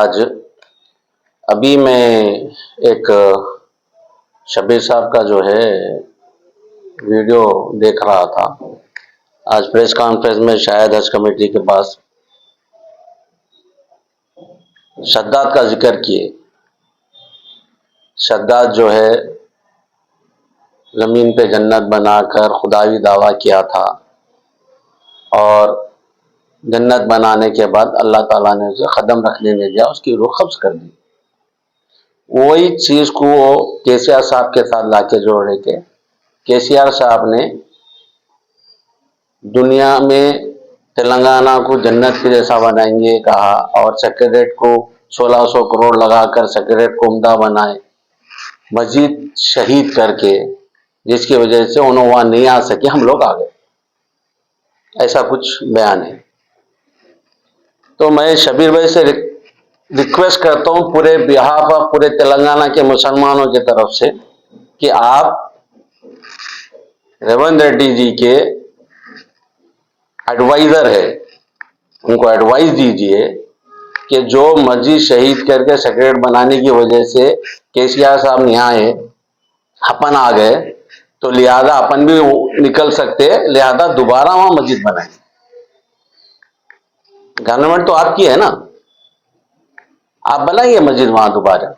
आज अभी मैं एक शब्बीर साहब का जो है वीडियो देख रहा था। आज प्रेस कॉन्फ्रेंस में शायद हज कमेटी के पास शद्दाद का जिक्र किए। शद्दाद जो है ज़मीन पे जन्नत बनाकर खुदावी दावा किया था और जन्नत बनाने के बाद अल्लाह ताला ने उसे कदम रखने नहीं दिया, उसकी रूह कब्ज़ कर दी। वही चीज़ को वो केसीआर साहब के साथ लाके जोड़े के केसीआर साहब ने दुनिया में तेलंगाना को जन्नत के जैसा बनाएंगे कहा और सेक्रेटरीट को 1600 करोड़ लगाकर सेक्रेटरीट को उम्दा बनाए, मस्जिद शहीद करके, जिसकी वजह से उन्होंने वहाँ नहीं आ सके, हम लोग आ गए, ऐसा कुछ बयान है। तो मैं शब्बीर भाई से रिक्वेस्ट करता हूँ पूरे बिहार और पूरे तेलंगाना के मुसलमानों की तरफ से कि आप रेवंत रेड्डी जी के एडवाइजर है, उनको एडवाइस दीजिए कि जो मस्जिद शहीद करके सेक्रेटरी बनाने की वजह से केसीआर साहब नहीं आए, अपन आ गए, तो लिहाजा अपन भी निकल सकते हैं, लिहाजा दोबारा वहां मस्जिद बनाए। गवर्नमेंट तो आपकी है ना, आप बनाइए मस्जिद वहां दोबारा।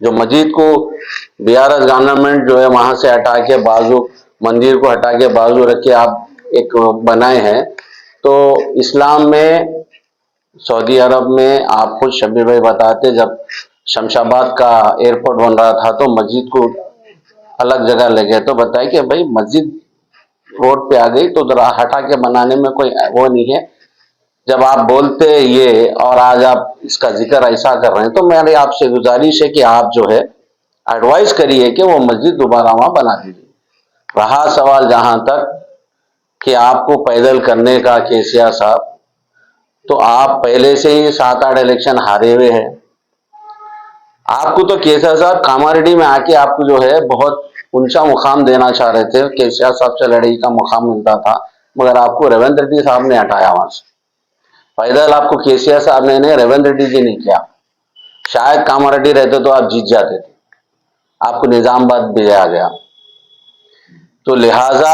जो मस्जिद को बीआरएस गवर्नमेंट जो है वहां से हटा के बाजू, मंदिर को हटा के बाजू रख के आप एक बनाए हैं, तो इस्लाम में सऊदी अरब में आप खुद शब्बीर भाई बताते, जब शमशाबाद का एयरपोर्ट बन रहा था तो मस्जिद को अलग जगह ले गए, तो बताए कि भाई मस्जिद रोड पे आ गई तो जरा हटा के बनाने में कोई वो नहीं है। जब आप बोलते ये और आज आप इसका जिक्र ऐसा कर रहे हैं, तो मेरी आपसे गुजारिश है कि आप जो है एडवाइस करिए कि वो मस्जिद दोबारा वहां बना दीजिए। रहा सवाल जहां तक कि आपको पैदल करने का केसीआर साहब, तो आप पहले से ही 7-8 इलेक्शन हारे हुए हैं। आपको तो केसीआर साहब कामारेड्डी में आके आपको जो है बहुत ऊंचा मुकाम देना चाह रहे थे, केसीआर साहब से लड़ाई का मुकाम मिलता था, मगर आपको रेवंत रेड्डी साहब ने हटाया वहां से। पैदल आपको केसीआर साहब ने रेवंत रेड्डी जी ने किया। शायद कामारेड्डी रहते तो आप जीत जाते थे, आपको निजामाबाद भेजा गया। तो लिहाजा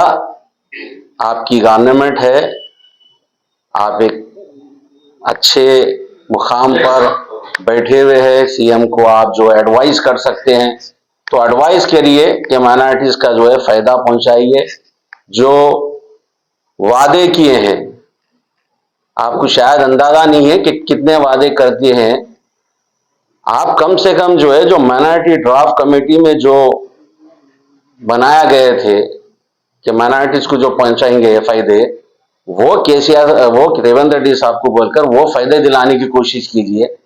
आपकी गवर्नमेंट है, आप एक अच्छे मुकाम पर बैठे हुए हैं, सीएम को आप जो एडवाइस कर सकते हैं तो एडवाइस करिए कि माइनॉरिटीज का जो है फायदा पहुंचाइए। जो वादे किए हैं, आपको शायद अंदाजा नहीं है कि कितने वादे कर दिए हैं। आप कम से कम जो है जो माइनॉरिटी ड्राफ्ट कमेटी में जो बनाया गए थे कि माइनॉरिटीज को जो पहुंचाएंगे फायदे, वो केसीआर वो रेवंत रेड्डी साहब को बोलकर वो फायदे दिलाने की कोशिश कीजिए।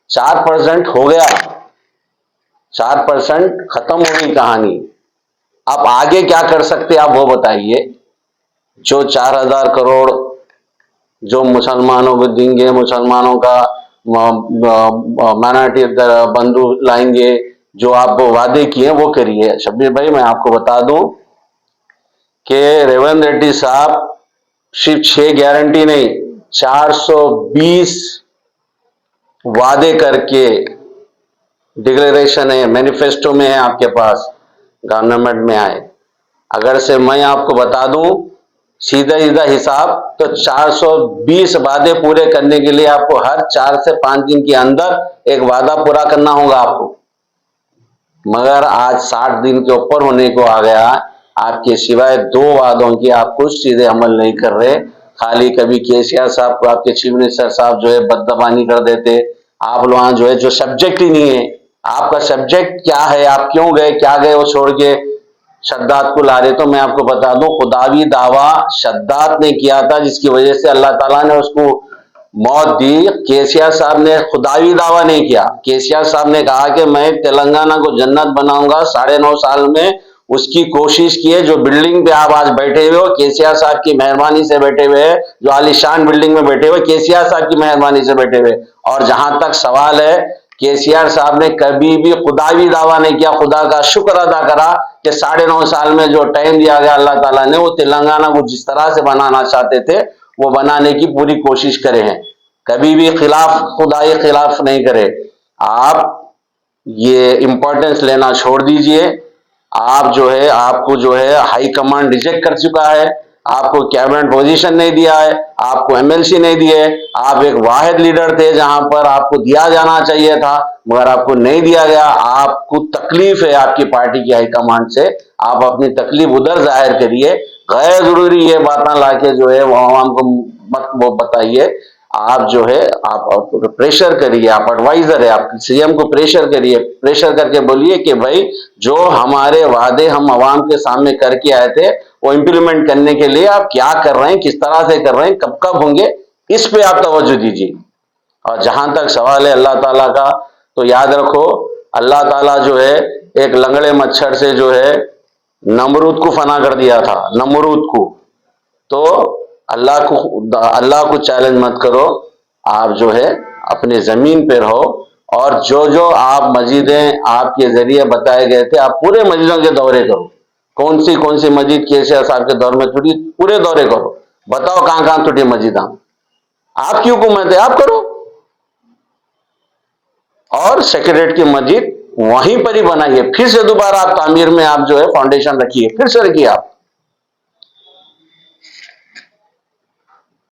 4% हो गया, 4% खत्म हो गई कहानी। आप आगे क्या कर सकते आप वो बताइए। जो 4000 करोड़ जो मुसलमानों को देंगे, मुसलमानों का माइनॉरिटी बंधु लाएंगे, जो आप वादे किए वो करिए। शब्बीर भाई मैं आपको बता दूं कि रेवंत रेड्डी साहब सिर्फ 6 गारंटी नहीं, 420 वादे करके डिक्लेरेशन है, मैनिफेस्टो में है आपके पास, गवर्नमेंट में आए। अगर से मैं आपको बता दूं सीधा सीधा हिसाब, तो 420 वादे पूरे करने के लिए आपको हर 4 से 5 दिन के अंदर एक वादा पूरा करना होगा आपको। मगर आज 60 दिन के ऊपर होने को आ गया, आपके सिवाय 2 वादों की आप कुछ चीजें अमल नहीं कर रहे। खाली कभी केसीआर साहब को आपके चीफ मिनिस्टर साहब जो है बददबानी कर देते, आप लोग जो है जो सब्जेक्ट ही नहीं है, आपका सब्जेक्ट क्या है, आप क्यों गए, क्या गए वो छोड़ के शद्दाद को ला रहे। तो मैं आपको बता दूं खुदावी दावा शद्दाद ने किया था, जिसकी वजह से अल्लाह ताला ने उसको मौत दी। केसीआर साहब ने खुदावी दावा नहीं किया। केसीआर साहब ने कहा कि मैं तेलंगाना को जन्नत बनाऊंगा, 9.5 साल में उसकी कोशिश की है। जो बिल्डिंग पे आप आज बैठे हुए हो केसीआर साहब की मेहरबानी से बैठे हुए हैं, जो आलिशान बिल्डिंग में बैठे हुए केसीआर साहब की मेहरबानी से बैठे हुए। और जहां तक सवाल है, केसीआर साहब ने कभी भी खुदावी दावा नहीं किया, खुदा का शुक्र अदा करा कि 9.5 साल में जो टाइम दिया गया अल्लाह ताला ने, वो तेलंगाना को जिस तरह से बनाना चाहते थे वो बनाने की पूरी कोशिश करे हैं। कभी भी खिलाफ, खुदाई खिलाफ नहीं करे। आप ये इंपॉर्टेंस लेना छोड़ दीजिए। आप जो है, आपको जो है हाई कमांड रिजेक्ट कर चुका है, आपको कैबिनेट पोजीशन नहीं दिया है, आपको एमएलसी नहीं दिए। आप एक वाहिद लीडर थे जहां पर आपको दिया जाना चाहिए था, मगर आपको नहीं दिया गया। आपको तकलीफ है आपकी पार्टी की हाईकमांड से, आप अपनी तकलीफ उधर जाहिर करिए। गैर जरूरी ये बातें लाके जो है वो आवाम को मत वो बताइए। आप जो है आप प्रेशर करिए, आप एडवाइजर है, आप सीएम को प्रेशर करिए, प्रेशर करके बोलिए कि भाई जो हमारे वादे हम आवाम के सामने करके आए थे वो इंप्लीमेंट करने के लिए आप क्या कर रहे हैं, किस तरह से कर रहे हैं, कब कब होंगे, इस पे आप तवज्जो दीजिए। और जहां तक सवाल है अल्लाह ताला का, तो याद रखो अल्लाह ताला जो है एक लंगड़े मच्छर से जो है नमरूद को फना कर दिया था, नमरूद को। तो अल्लाह को चैलेंज मत करो। आप जो है अपने जमीन पे रहो, और जो जो आप मस्जिदें आपके जरिए बताए गए थे, आप पूरे मस्जिदों के दौरे करो। कौन सी मस्जिद केसीआर साहब के दौर में टूटी, पूरे दौरे करो, बताओ कहां कहां टूटी मस्जिद। आपकी हुकूमत है, आप करो। और सेक्रेटरीट की मस्जिद वहीं पर ही बनाइए, फिर से दोबारा आप तामीर में आप जो है फाउंडेशन रखिए, फिर से रखिए आप।